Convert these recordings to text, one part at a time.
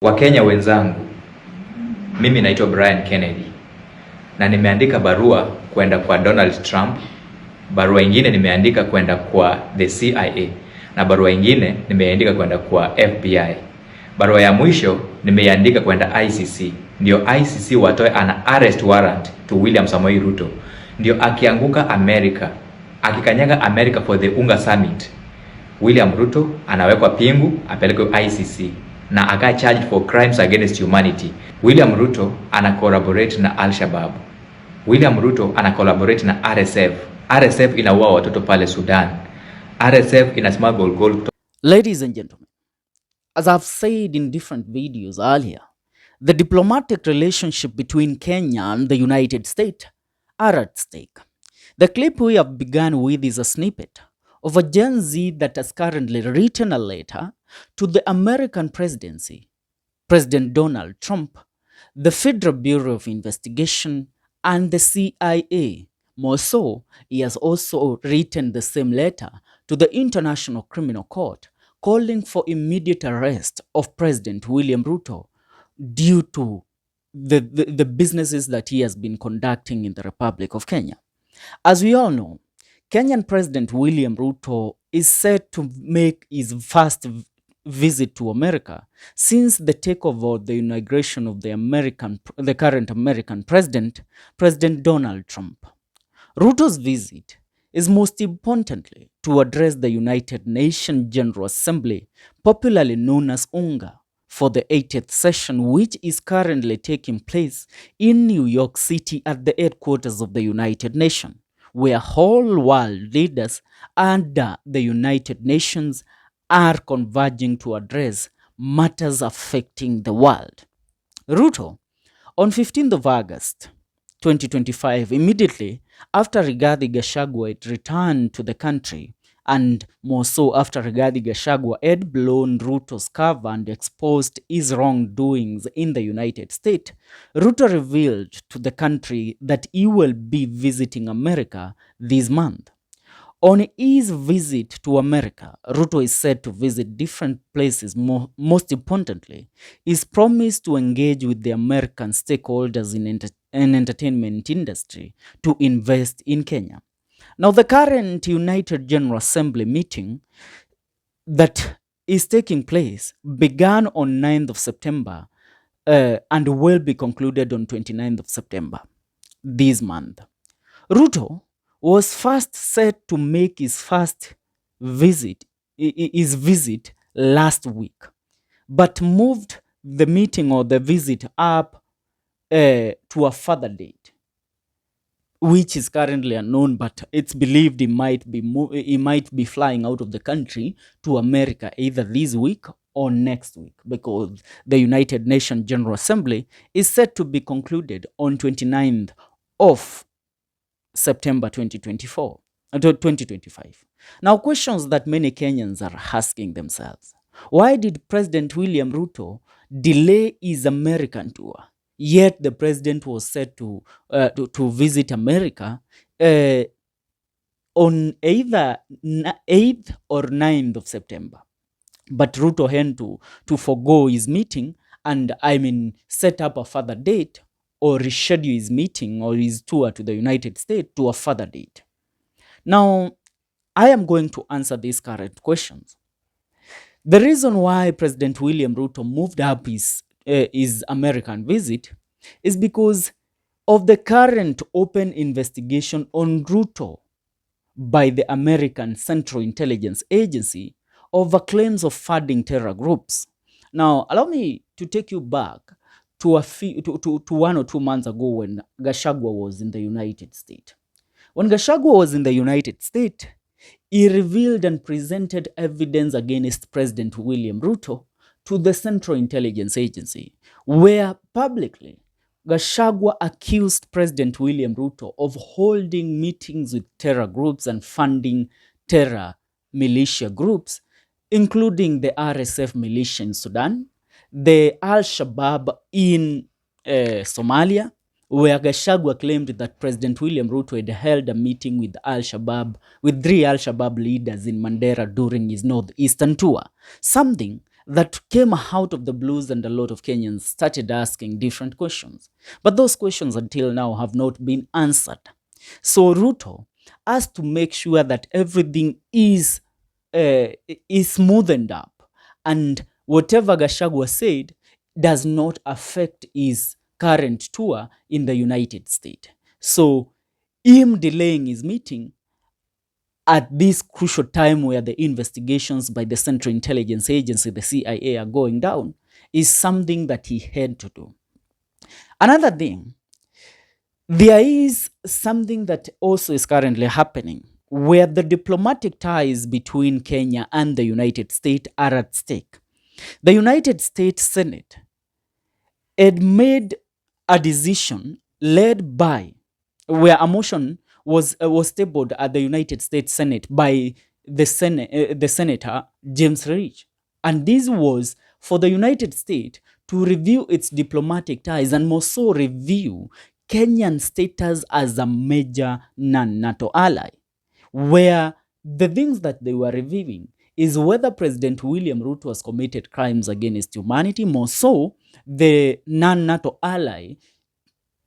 Wakenya wenzangu, mimi naitwa Brian Kennedy na nimeandika barua kwenda kwa Donald Trump, barua ingine nimeandika kwenda kwa the CIA na barua ingine nimeandika kwenda kwa FBI. Barua ya mwisho nimeandika kwenda ICC, ndio ICC watoe an arrest warrant to William Samoei Ruto, ndio akianguka America, akikanyaga America for the UNGA Summit, William Ruto anawekwa pingu apelekwe ICC na aka charged for crimes against humanity. William Ruto ana collaborate na Al-Shabaab. William Ruto ana collaborate na RSF. RSF inaua watoto pale Sudan. RSF ina smuggle gold. Ladies and gentlemen, as I've said in different videos earlier, the diplomatic relationship between Kenya and the United States are at stake. The clip we have begun with is a snippet of a Gen Z that has currently written a letter to the American presidency, President Donald Trump, the Federal Bureau of Investigation, and the CIA. More so, he has also written the same letter to the International Criminal Court calling for immediate arrest of President William Ruto due to the businesses that he has been conducting in the Republic of Kenya. As we all know, Kenyan President William Ruto is set to make his first visit to America since the takeover of the inauguration of the current American president, President Donald Trump. Ruto's visit is most importantly to address the United Nations General Assembly, popularly known as UNGA, for the 80th session, which is currently taking place in New York City at the headquarters of the United Nations, where whole world leaders under the United Nations are converging to address matters affecting the world. Ruto, on 15th of August 2025, immediately after Rigathi Gachagua had returned to the country, and more so after Rigathi Gachagua had blown Ruto's cover and exposed his wrongdoings in the United States, Ruto revealed to the country that he will be visiting America this month. On his visit to America, Ruto is said to visit different places. Most importantly, his promise to engage with the American stakeholders in entertainment industry to invest in Kenya. Now, the current United General Assembly meeting that is taking place began on 9th of September and will be concluded on 29th of September this month. Ruto was first set to make his visit last week, but moved the meeting or the visit up to a further date, which is currently unknown, but it's believed he might be flying out of the country to America either this week or next week, because the United Nations General Assembly is set to be concluded on 29th of September 2025. Now, questions that many Kenyans are asking themselves: why did President William Ruto delay his American tour? Yet the president was set to visit America on either 8th or 9th of September. But Ruto had to forgo his meeting and set up a further date or reschedule his meeting or his tour to the United States to a further date. Now, I am going to answer these current questions. The reason why President William Ruto moved up his American visit is because of the current open investigation on Ruto by the American Central Intelligence Agency over claims of funding terror groups. Now, allow me to take you back to 1 or 2 months ago when Gachagua was in the United States. When Gachagua was in the United States, he revealed and presented evidence against President William Ruto to the Central Intelligence Agency, where publicly Gachagua accused President William Ruto of holding meetings with terror groups and funding terror militia groups, including the RSF militia in Sudan, the Al-Shabaab in Somalia, where Gachagua claimed that President William Ruto had held a meeting with 3 Al-Shabaab leaders in Mandera during his northeastern tour, something that came out of the blues, and a lot of Kenyans started asking different questions. But those questions until now have not been answered. So Ruto has to make sure that everything is smoothened up, and whatever Gachagua said does not affect his current tour in the United States. So him delaying his meeting at this crucial time where the investigations by the Central Intelligence Agency, the CIA, are going down, is something that he had to do. Another thing, there is something that also is currently happening where the diplomatic ties between Kenya and the United States are at stake. The United States Senate had made a decision led by, where a motion was tabled at the United States Senate by the Senator James Rich. And this was for the United States to review its diplomatic ties and more so review Kenyan status as a major non-NATO ally, where the things that they were reviewing is whether President William Ruto has committed crimes against humanity, more so the non-NATO ally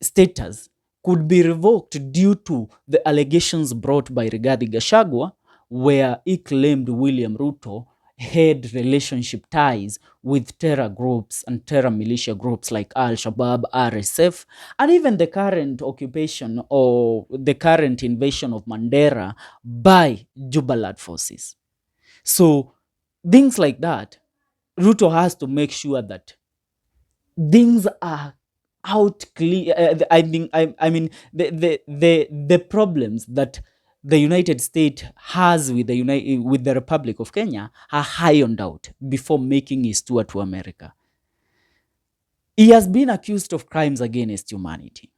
status could be revoked due to the allegations brought by Rigathi Gachagua, where he claimed William Ruto had relationship ties with terror groups and terror militia groups like Al-Shabaab, RSF, and even the current occupation or the current invasion of Mandera by Jubaland forces. So things like that, Ruto has to make sure that things are out clear. I mean the problems that the United States has with the Republic of Kenya are ironed out before making his tour to America. He has been accused of crimes against humanity,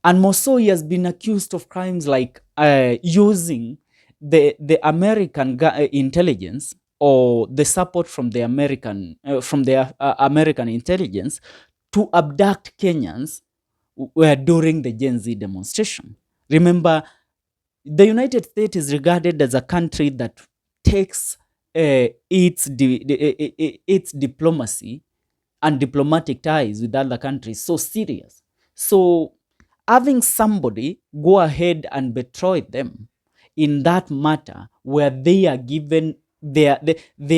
and more so, he has been accused of crimes like using the American intelligence or the support from the American American intelligence to abduct Kenyans during the Gen Z demonstration. Remember, the United States is regarded as a country that takes its diplomacy and diplomatic ties with other countries so serious. So having somebody go ahead and betray them in that matter where they are given they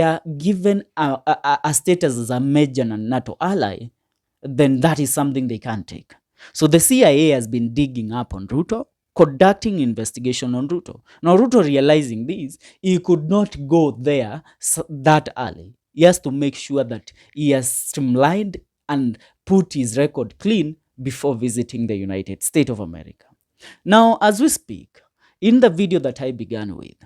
are given a status as a major and NATO ally, then that is something they can't take. So the CIA has been digging up on Ruto, conducting investigation on Ruto. Now Ruto, realizing this, he could not go there that early. He has to make sure that he has streamlined and put his record clean before visiting the United States of America. Now, as we speak, in the video that I began with,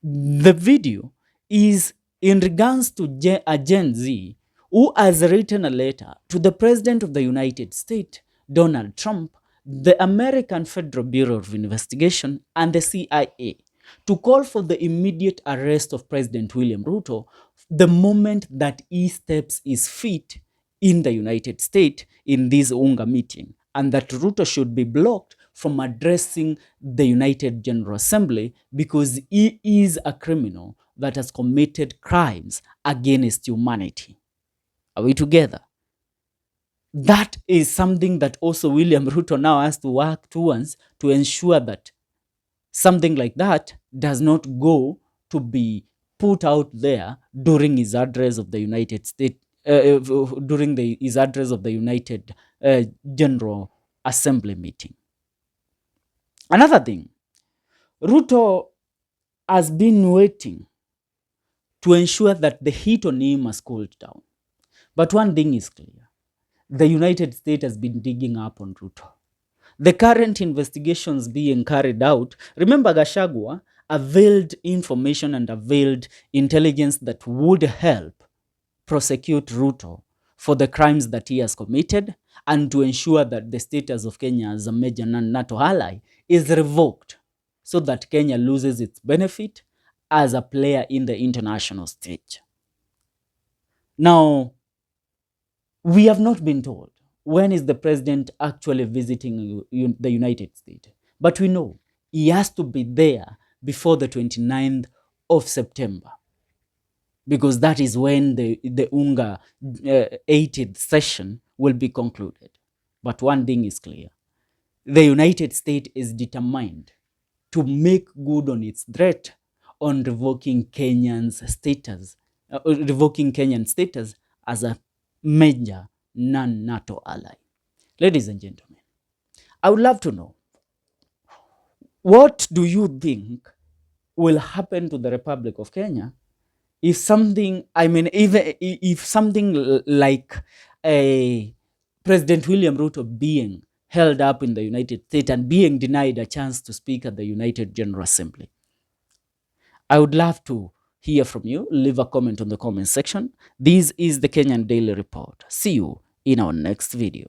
the video is in regards to a Gen Z who has written a letter to the President of the United States, Donald Trump, the American Federal Bureau of Investigation, and the CIA to call for the immediate arrest of President William Ruto the moment that he steps his feet in the United States in this UNGA meeting, and that Ruto should be blocked from addressing the United General Assembly because he is a criminal that has committed crimes against humanity. Are we together? That is something that also William Ruto now has to work towards to ensure that something like that does not go to be put out there during his address of the United States, during his address of the United General Assembly meeting. Another thing, Ruto has been waiting to ensure that the heat on him has cooled down. But one thing is clear, the United States has been digging up on Ruto. The current investigations being carried out, remember Gachagua availed information and availed intelligence that would help prosecute Ruto for the crimes that he has committed and to ensure that the status of Kenya as a major NATO ally is revoked so that Kenya loses its benefit as a player in the international stage. Now, we have not been told when is the president actually visiting the United States, but we know he has to be there before the 29th of September. because that is when the UNGA 80th session will be concluded. But one thing is clear. The United States is determined to make good on its threat on revoking Kenyan status as a major non-NATO ally. Ladies and gentlemen, I would love to know, what do you think will happen to the Republic of Kenya if something, even if something like a President William Ruto being held up in the United States and being denied a chance to speak at the United General Assembly? I would love to hear from you. Leave a comment on the comment section. This is the Kenyan Daily Report. See you in our next video.